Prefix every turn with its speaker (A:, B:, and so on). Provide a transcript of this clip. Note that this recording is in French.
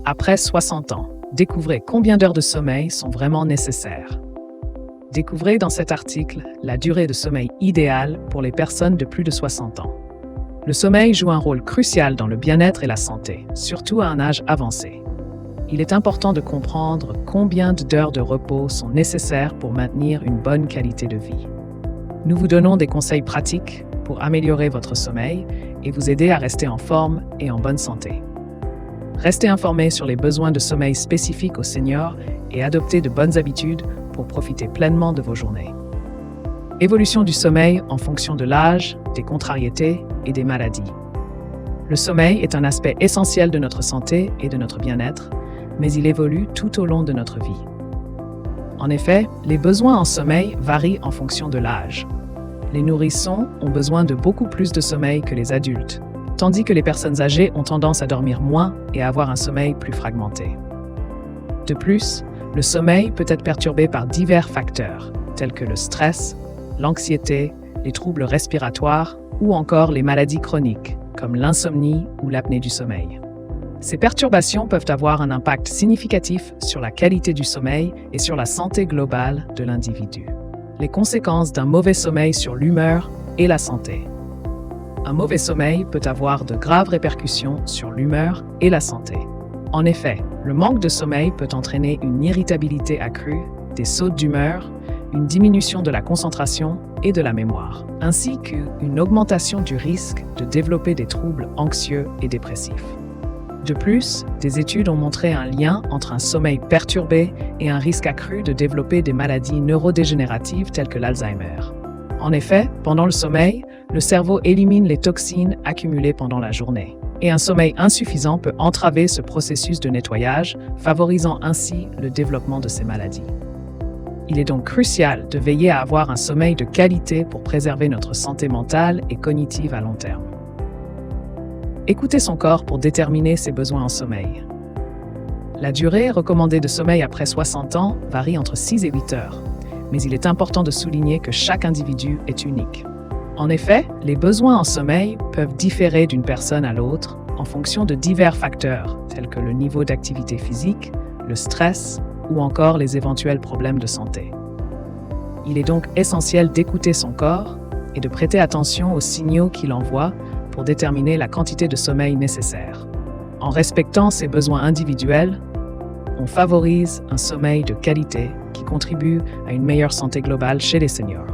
A: Après 60 ans, découvrez combien d'heures de sommeil sont vraiment nécessaires. Découvrez dans cet article la durée de sommeil idéale pour les personnes de plus de 60 ans. Le sommeil joue un rôle crucial dans le bien-être et la santé, surtout à un âge avancé. Il est important de comprendre combien d'heures de repos sont nécessaires pour maintenir une bonne qualité de vie. Nous vous donnons des conseils pratiques pour améliorer votre sommeil et vous aider à rester en forme et en bonne santé. Restez informés sur les besoins de sommeil spécifiques aux seniors et adoptez de bonnes habitudes pour profiter pleinement de vos journées. Évolution du sommeil en fonction de l'âge, des contrariétés et des maladies. Le sommeil est un aspect essentiel de notre santé et de notre bien-être, mais il évolue tout au long de notre vie. En effet, les besoins en sommeil varient en fonction de l'âge. Les nourrissons ont besoin de beaucoup plus de sommeil que les adultes, tandis que les personnes âgées ont tendance à dormir moins et à avoir un sommeil plus fragmenté. De plus, le sommeil peut être perturbé par divers facteurs, tels que le stress, l'anxiété, les troubles respiratoires ou encore les maladies chroniques, comme l'insomnie ou l'apnée du sommeil. Ces perturbations peuvent avoir un impact significatif sur la qualité du sommeil et sur la santé globale de l'individu. Les conséquences d'un mauvais sommeil sur l'humeur et la santé. Un mauvais sommeil peut avoir de graves répercussions sur l'humeur et la santé. En effet, le manque de sommeil peut entraîner une irritabilité accrue, des sautes d'humeur, une diminution de la concentration et de la mémoire, ainsi qu'une augmentation du risque de développer des troubles anxieux et dépressifs. De plus, des études ont montré un lien entre un sommeil perturbé et un risque accru de développer des maladies neurodégénératives telles que l'Alzheimer. En effet, pendant le sommeil, le cerveau élimine les toxines accumulées pendant la journée. Et un sommeil insuffisant peut entraver ce processus de nettoyage, favorisant ainsi le développement de ces maladies. Il est donc crucial de veiller à avoir un sommeil de qualité pour préserver notre santé mentale et cognitive à long terme. Écoutez son corps pour déterminer ses besoins en sommeil. La durée recommandée de sommeil après 60 ans varie entre 6 et 8 heures, mais il est important de souligner que chaque individu est unique. En effet, les besoins en sommeil peuvent différer d'une personne à l'autre en fonction de divers facteurs, tels que le niveau d'activité physique, le stress ou encore les éventuels problèmes de santé. Il est donc essentiel d'écouter son corps et de prêter attention aux signaux qu'il envoie pour déterminer la quantité de sommeil nécessaire. En respectant ses besoins individuels, on favorise un sommeil de qualité qui contribue à une meilleure santé globale chez les seniors.